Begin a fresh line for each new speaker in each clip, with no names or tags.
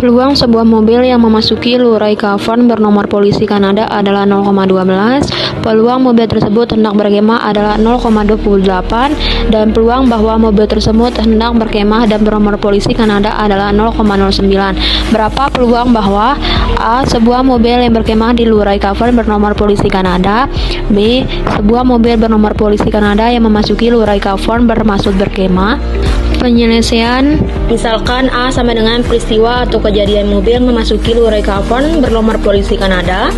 Peluang sebuah mobil yang memasuki Luray Cavern bernomor polisi Kanada adalah 0,12. Peluang mobil tersebut hendak berkemah adalah 0,28 dan peluang bahwa mobil tersebut hendak berkemah dan bernomor polisi Kanada adalah 0,09. Berapa peluang bahwa A. Sebuah mobil yang berkemah di Luray Cavern bernomor polisi Kanada. B. Sebuah mobil bernomor polisi Kanada yang memasuki Luray Cavern bermaksud berkemah. Penyelesaian, misalkan A sama dengan peristiwa atau kejadian mobil memasuki Luray Cavern bernomor polisi Kanada.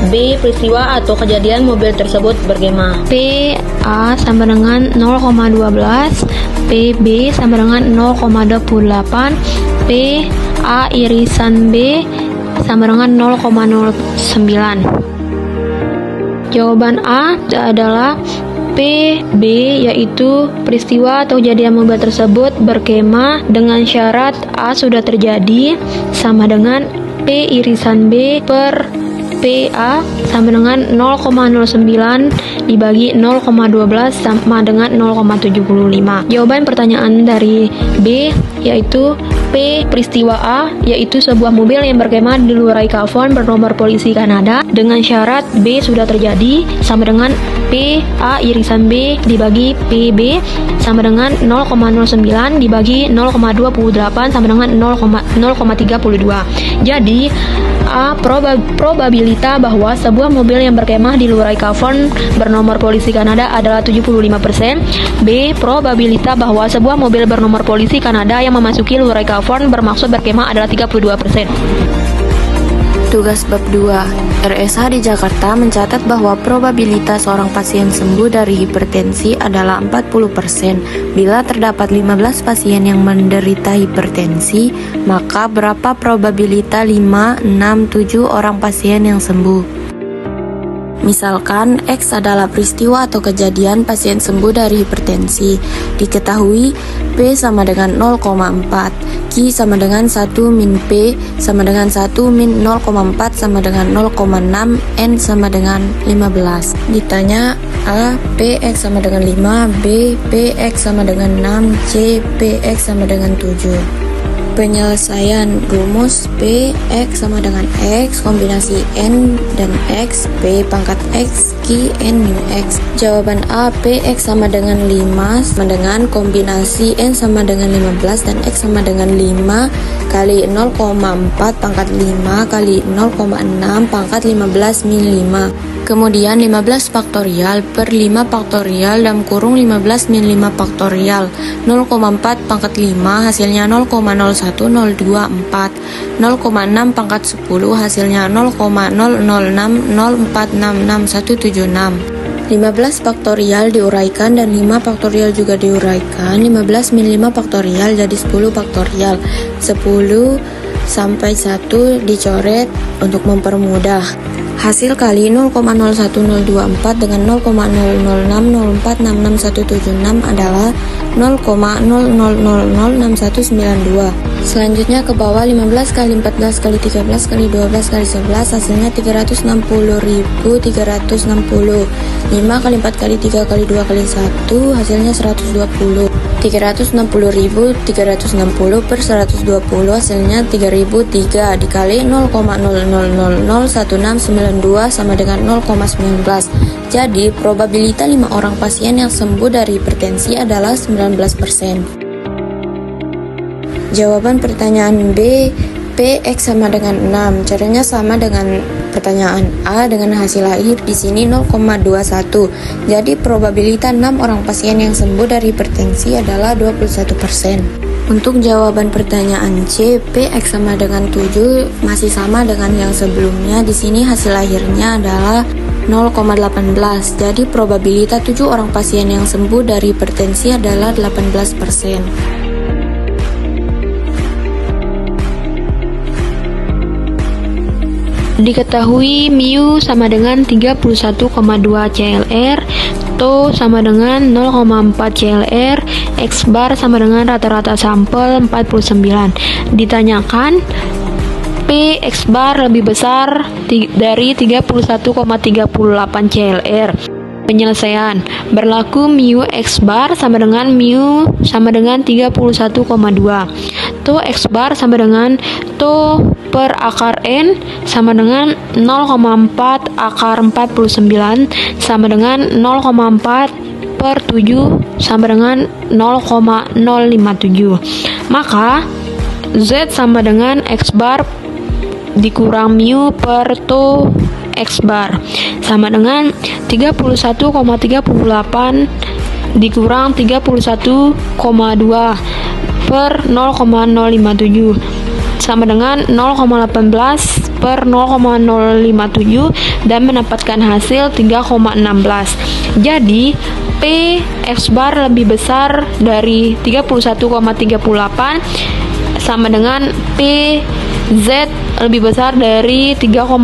B. Peristiwa atau kejadian mobil tersebut berkemah. P. A sama dengan 0,12. P. B sama dengan 0,28. P. A irisan B sama dengan 0,09. Jawaban A adalah P, B, yaitu peristiwa atau kejadian mobil tersebut berkemah dengan syarat A sudah terjadi sama dengan P irisan B per PA sama dengan 0,09 dibagi 0,12 sama dengan 0,75. Jawaban pertanyaan dari B yaitu P peristiwa A, yaitu sebuah mobil yang berkemah di Luray Cavern bernomor polisi Kanada dengan syarat B sudah terjadi sama dengan P A irisan B dibagi PB sama dengan 0,09 dibagi 0,28 sama dengan 0,32. Jadi A. Probabilitas bahwa sebuah mobil yang berkemah di Luray Cavern bernomor polisi Kanada adalah 75%. B. Probabilitas bahwa sebuah mobil bernomor polisi Kanada yang memasuki Luray Cavern bermaksud berkemah adalah 32%.
Tugas bab 2. RSH di Jakarta mencatat bahwa probabilitas seorang pasien sembuh dari hipertensi adalah 40%. Bila terdapat 15 pasien yang menderita hipertensi, maka berapa probabilitas 5, 6, 7 orang pasien yang sembuh? Misalkan X adalah peristiwa atau kejadian pasien sembuh dari hipertensi. Diketahui P sama dengan 0,4, Q sama dengan 1 min P sama dengan 1 min 0,4 sama dengan 0,6, N sama dengan 15. Ditanya A. PX sama dengan 5, B. PX sama dengan 6, C. PX sama dengan 7. Penyelesaian rumus P X sama dengan X kombinasi N dan X, P pangkat X, Q, N min X. Jawaban A. P X sama dengan 5 sama dengan kombinasi N sama dengan 15 dan X sama dengan 5 kali 0,4 pangkat 5 kali 0,6 pangkat 15 min 5. Kemudian 15 faktorial per 5 faktorial dalam kurung 15 min 5 faktorial. 0,4 pangkat 5 hasilnya 0,01024. 0,6 pangkat 10 hasilnya 0,006046676. 15 faktorial diuraikan dan 5 faktorial juga diuraikan. 15 min 5 faktorial jadi 10 faktorial. 10 sampai 1 dicoret untuk mempermudah. Hasil kali 0,01024 dengan 0,006046676 adalah 0,00006192. Selanjutnya ke bawah 15 kali 14 kali 13 kali 12 kali 11 hasilnya 360.360. 5 kali 4 kali 3 kali 2 kali 1 hasilnya 120. 360.360 per 120 hasilnya 3003 dikali 0,00001692 sama dengan 0,19. Jadi probabilitas 5 orang pasien yang sembuh dari hipertensi adalah 19%. Jawaban pertanyaan B, PX sama dengan 6. Caranya sama dengan pertanyaan A dengan hasil akhir di sini 0,21. Jadi probabilitas 6 orang pasien yang sembuh dari hipertensi adalah 21%. Untuk jawaban pertanyaan C, PX sama dengan 7 masih sama dengan yang sebelumnya. Di sini hasil akhirnya adalah 0,18. Jadi probabilitas 7 orang pasien yang sembuh dari hipertensi adalah 18%.
Diketahui mu sama dengan 31,2 CLR, tau sama dengan 0,4 CLR, X bar sama dengan rata-rata sampel 49. Ditanyakan P X bar lebih besar dari 31,38 CLR. Penyelesaian berlaku mu X bar sama dengan mu sama dengan 31,2. To X bar sama dengan To per akar N sama dengan 0,4 akar 49 sama dengan 0,4 per 7 sama dengan 0,057. Maka Z sama dengan X bar dikurang mu per To X bar sama dengan 31,38 dikurang 31,2 per 0,057 sama dengan 0,18 per 0,057 dan mendapatkan hasil 3,16. Jadi P X bar lebih besar dari 31,38 sama dengan P Z lebih besar dari 3,16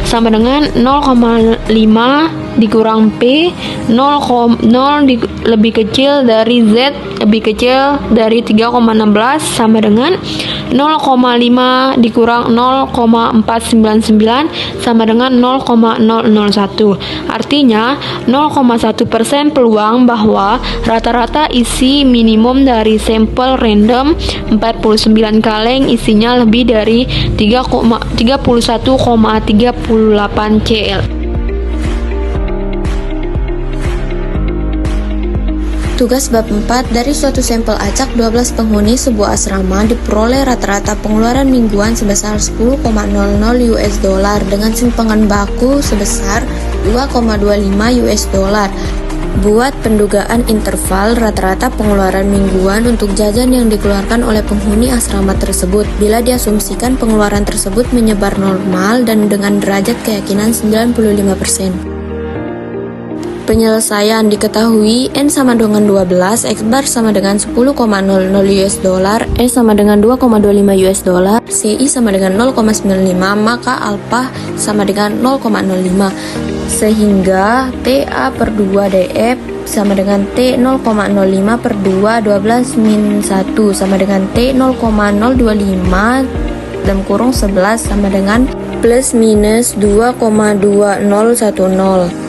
sama dengan 0,5 dikurang P 0, lebih kecil dari Z lebih kecil dari 3,16 sama dengan 0,5 dikurang 0,499 sama dengan 0,001. Artinya 0,1% peluang bahwa rata-rata isi minimum dari sampel random 49 kaleng isinya lebih dari 31,38 cl.
Tugas bab 4, dari suatu sampel acak 12 penghuni sebuah asrama diperoleh rata-rata pengeluaran mingguan sebesar 10,00 US dollar dengan simpangan baku sebesar 2,25 US dollar. Buat pendugaan interval rata-rata pengeluaran mingguan untuk jajan yang dikeluarkan oleh penghuni asrama tersebut bila diasumsikan pengeluaran tersebut menyebar normal dan dengan derajat keyakinan 95%. Penyelesaian diketahui N sama dengan 12, X bar sama dengan 10,00 US dollar, E sama dengan 2,25 US dollar, CI sama dengan 0,95, maka alpha sama dengan 0,05. Sehingga TA per 2 DF sama dengan T 0,05 per 2 12 min 1 sama dengan T 0,025 dalam kurung 11 sama dengan plus minus 2,2010.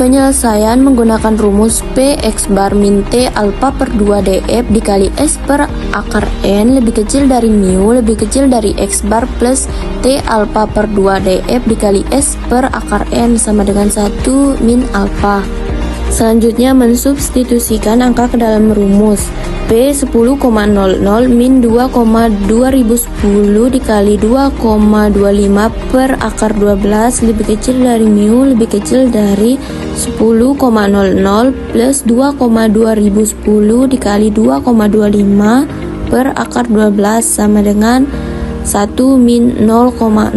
Penyelesaian menggunakan rumus P X bar min T alpha per 2 DF dikali S per akar N lebih kecil dari mu lebih kecil dari X bar plus T alpha per 2 DF dikali S per akar N sama dengan 1 min alpha. Selanjutnya mensubstitusikan angka ke dalam rumus. P 10,00 min 2,2010 dikali 2,25 per akar 12 lebih kecil dari mu lebih kecil dari 10,00 plus 2,2010 dikali 2,25 per akar 12 sama dengan 1 min 0,05.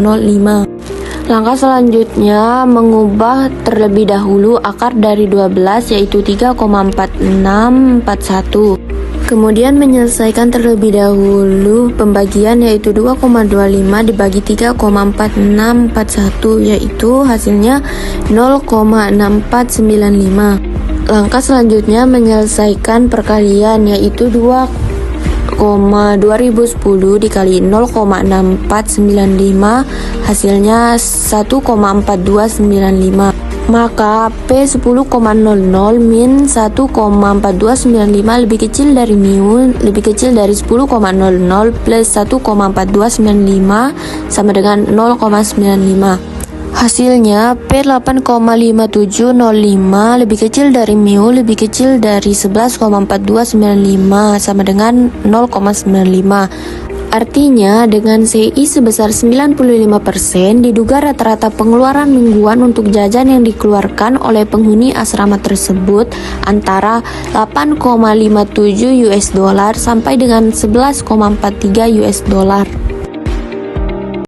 Langkah selanjutnya mengubah terlebih dahulu akar dari 12 yaitu 3,4641. Kemudian menyelesaikan terlebih dahulu pembagian yaitu 2,25 dibagi 3,4641 yaitu hasilnya 0,6495. Langkah selanjutnya menyelesaikan perkalian yaitu 2,2010 dikali 0,6495 hasilnya 1,4295. Maka P 10,00 min 1,4295 lebih kecil dari mu lebih kecil dari 10,00 plus 1,4295 sama dengan 0,95. Hasilnya P 8,5705 lebih kecil dari mu lebih kecil dari 11,4295 sama dengan 0,95. Artinya dengan CI sebesar 95% diduga rata-rata pengeluaran mingguan untuk jajan yang dikeluarkan oleh penghuni asrama tersebut antara 8,57 US dollar sampai dengan 11,43 US dollar.